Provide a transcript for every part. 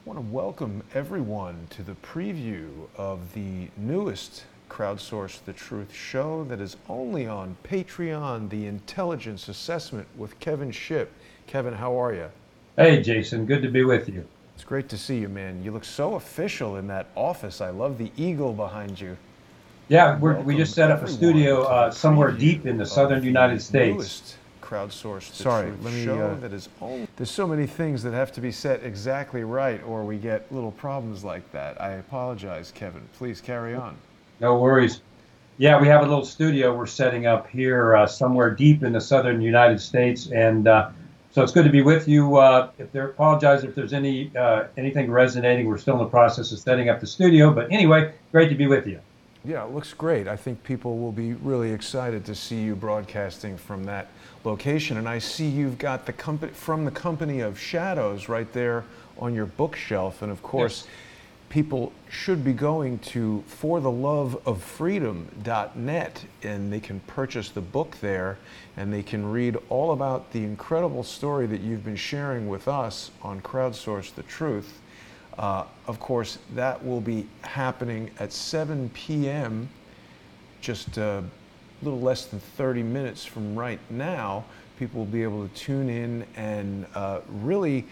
I want to welcome everyone to the preview of the newest Crowdsource the Truth show that is only on Patreon, The Intelligence Assessment with Kevin Shipp. Kevin, how are you? Hey, Jason, good to be with you. It's great to see you, man. You look so official in that office. I love the eagle behind you. Yeah, we just Welcome set up a everyone studio to the somewhere preview deep in the of southern the United States. newest Crowdsource the Sorry, Truth let me, show that is only. There's so many things that have to be set exactly right, or we get little problems like that. I apologize, Kevin. Please carry on. No worries. Yeah, we have a little studio we're setting up here somewhere deep in the southern United States, and so it's good to be with you. Apologize if there's anything resonating. We're still in the process of setting up the studio, but anyway, great to be with you. Yeah, it looks great. I think people will be really excited to see you broadcasting from that location. And I see you've got the company from the Company of Shadows right there on your bookshelf. And of course, Yes. people should be going to fortheloveoffreedom.net and they can purchase the book there and they can read all about the incredible story that you've been sharing with us on Crowdsource the Truth. Of course, that will be happening at 7 p.m., just a little less than 30 minutes from right now. People will be able to tune in and really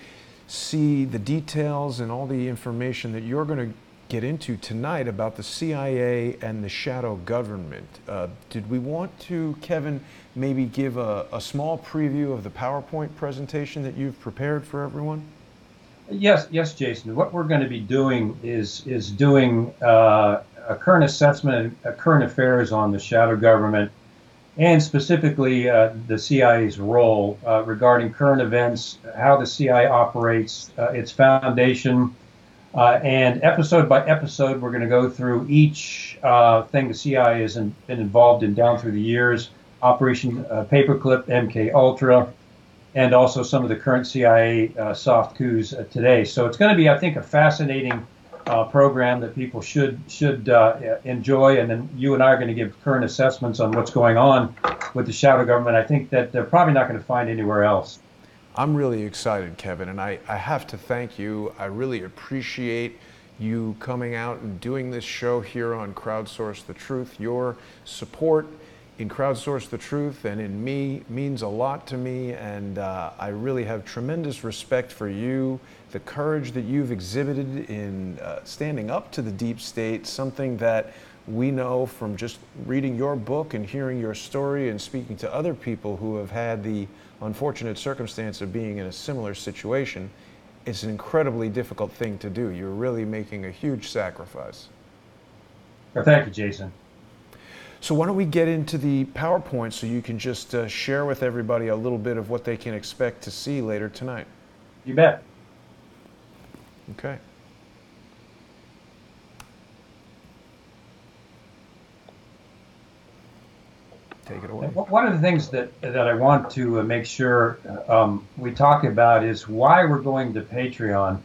see the details and all the information that you're going to get into tonight about the CIA and the shadow government. Did we want to, Kevin, maybe give a small preview of the PowerPoint presentation that you've prepared for everyone? Yes, Jason. What we're going to be doing is doing a current assessment and current affairs on the shadow government, and specifically the CIA's role regarding current events, how the CIA operates, its foundation, and episode by episode, we're going to go through each thing the CIA has been involved in down through the years. Operation Paperclip, MK Ultra, and also some of the current CIA soft coups today. So it's going to be, I think, a fascinating program that people should enjoy. And then you and I are going to give current assessments on what's going on with the shadow government. I think that they're probably not going to find anywhere else. I'm really excited, Kevin, and I have to thank you. I really appreciate you coming out and doing this show here on Crowdsource the Truth. Your support in Crowdsource the Truth and in me means a lot to me, and I really have tremendous respect for you, the courage that you've exhibited in standing up to the deep state, something that we know from just reading your book and hearing your story and speaking to other people who have had the unfortunate circumstance of being in a similar situation. It's an incredibly difficult thing to do. You're really making a huge sacrifice. Well, thank you, Jason. So why don't we get into the PowerPoint so you can just share with everybody a little bit of what they can expect to see later tonight. You bet. Okay. Take it away. One of the things that I want to make sure we talk about is why we're going to Patreon.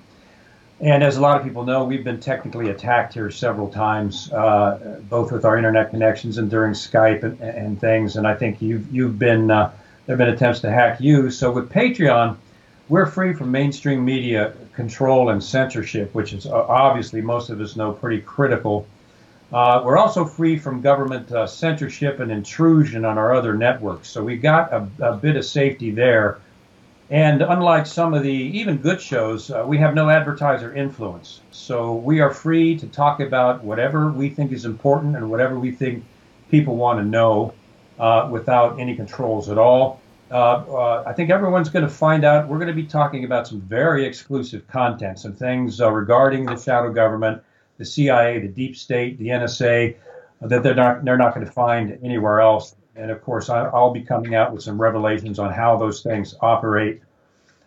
And as a lot of people know, we've been technically attacked here several times, both with our internet connections and during Skype and things. And I think you've been there have been attempts to hack you. So with Patreon, we're free from mainstream media control and censorship, which is obviously most of us know pretty critical. We're also free from government censorship and intrusion on our other networks. So we got a bit of safety there. And unlike some of the even good shows, we have no advertiser influence. So we are free to talk about whatever we think is important and whatever we think people want to know without any controls at all. I think everyone's going to find out we're going to be talking about some very exclusive content, some things regarding the shadow government, the CIA, the deep state, the NSA, that they're not going to find anywhere else. And of course, I'll be coming out with some revelations on how those things operate.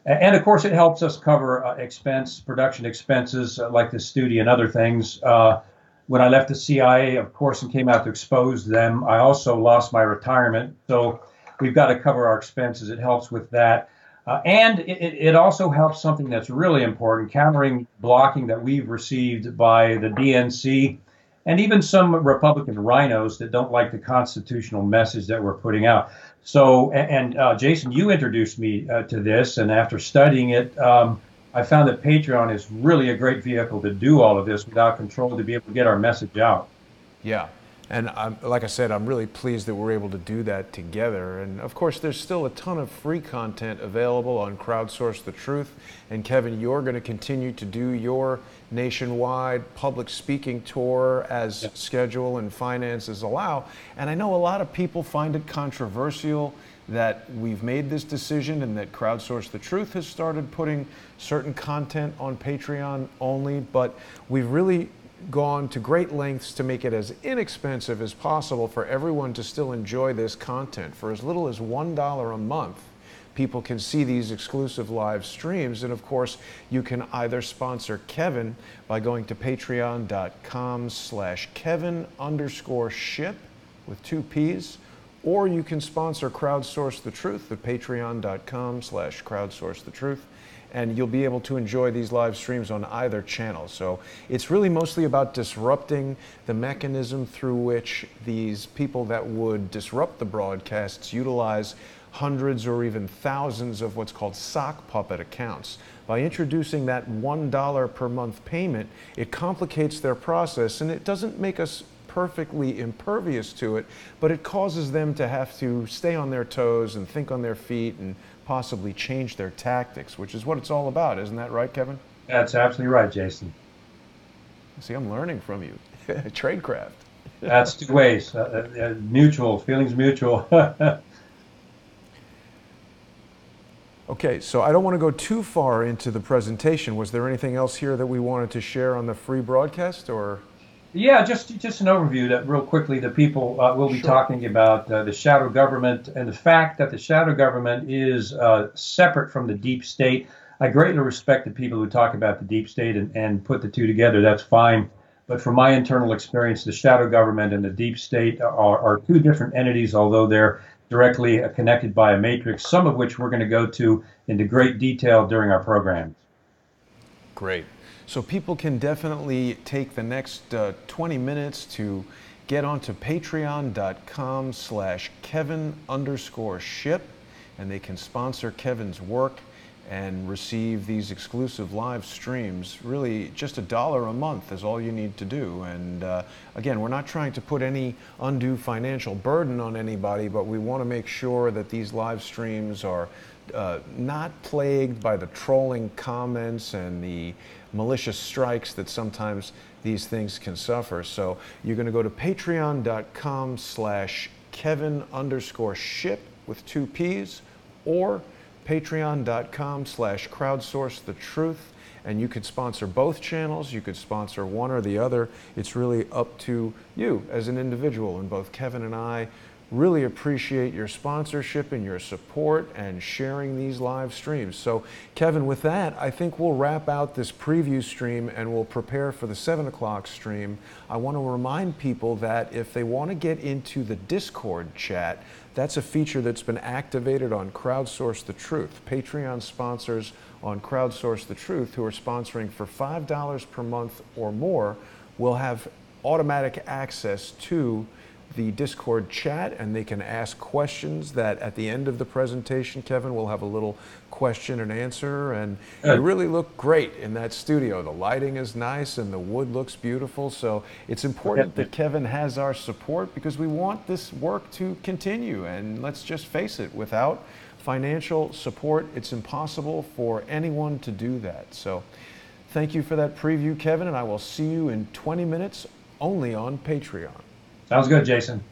And of course, it helps us cover production expenses like the studio and other things. When I left the CIA, of course, and came out to expose them, I also lost my retirement. So we've got to cover our expenses. It helps with that. And it also helps something that's really important, countering blocking that we've received by the DNC and even some Republican rhinos that don't like the constitutional message that we're putting out. So, and Jason, you introduced me to this, and after studying it, I found that Patreon is really a great vehicle to do all of this without control, to be able to get our message out. Yeah. And like I said, I'm really pleased that we're able to do that together. And of course, there's still a ton of free content available on Crowdsource the Truth. And Kevin, you're going to continue to do your nationwide public speaking tour as Yeah. schedule and finances allow. And I know a lot of people find it controversial that we've made this decision and that Crowdsource the Truth has started putting certain content on Patreon only, but we've really gone to great lengths to make it as inexpensive as possible for everyone to still enjoy this content. For as little as $1 a month, people can see these exclusive live streams. And of course, you can either sponsor Kevin by going to patreon.com/Kevin_Shipp with 2 P's, or you can sponsor Crowdsource the Truth at patreon.com/Crowdsource the Truth, and you'll be able to enjoy these live streams on either channel. So it's really mostly about disrupting the mechanism through which these people that would disrupt the broadcasts utilize hundreds or even thousands of what's called sock puppet accounts. By introducing that $1 per month payment, it complicates their process, and it doesn't make us perfectly impervious to it, but it causes them to have to stay on their toes and think on their feet and possibly change their tactics, which is what it's all about. Isn't that right, Kevin? That's absolutely right, Jason. See, I'm learning from you. Tradecraft. That's two ways. Mutual, feelings mutual. Okay, so I don't want to go too far into the presentation. Was there anything else here that we wanted to share on the free broadcast, or? Yeah, just an overview that real quickly. The people will be Sure. talking about the shadow government and the fact that the shadow government is separate from the deep state. I greatly respect the people who talk about the deep state and put the two together. That's fine. But from my internal experience, the shadow government and the deep state are two different entities, although they're directly connected by a matrix, some of which we're going to go to into great detail during our program. Great. So people can definitely take the next 20 minutes to get onto patreon.com/Kevin_Shipp, and they can sponsor Kevin's work and receive these exclusive live streams. Really, just $1 a month is all you need to do. And again, we're not trying to put any undue financial burden on anybody, but we want to make sure that these live streams are not plagued by the trolling comments and the malicious strikes that sometimes these things can suffer. So you're going to go to patreon.com/Kevin_Shipp with 2 P's, or patreon.com/Crowdsource the Truth, and you could sponsor both channels. You could sponsor one or the other. It's really up to you as an individual, and both Kevin and I really appreciate your sponsorship and your support and sharing these live streams. So Kevin, with that, I think we'll wrap out this preview stream and we'll prepare for the 7 o'clock stream. I want to remind people that if they want to get into the Discord chat, that's a feature that's been activated on Crowdsource the Truth. Patreon sponsors on Crowdsource the Truth who are sponsoring for $5 per month or more will have automatic access to the Discord chat, and they can ask questions that at the end of the presentation, Kevin, will have a little question and answer. And you really look great in that studio. The lighting is nice and the wood looks beautiful. So it's important that Kevin has our support because we want this work to continue. And let's just face it, without financial support, it's impossible for anyone to do that. So thank you for that preview, Kevin, and I will see you in 20 minutes only on Patreon. Sounds good, Jason.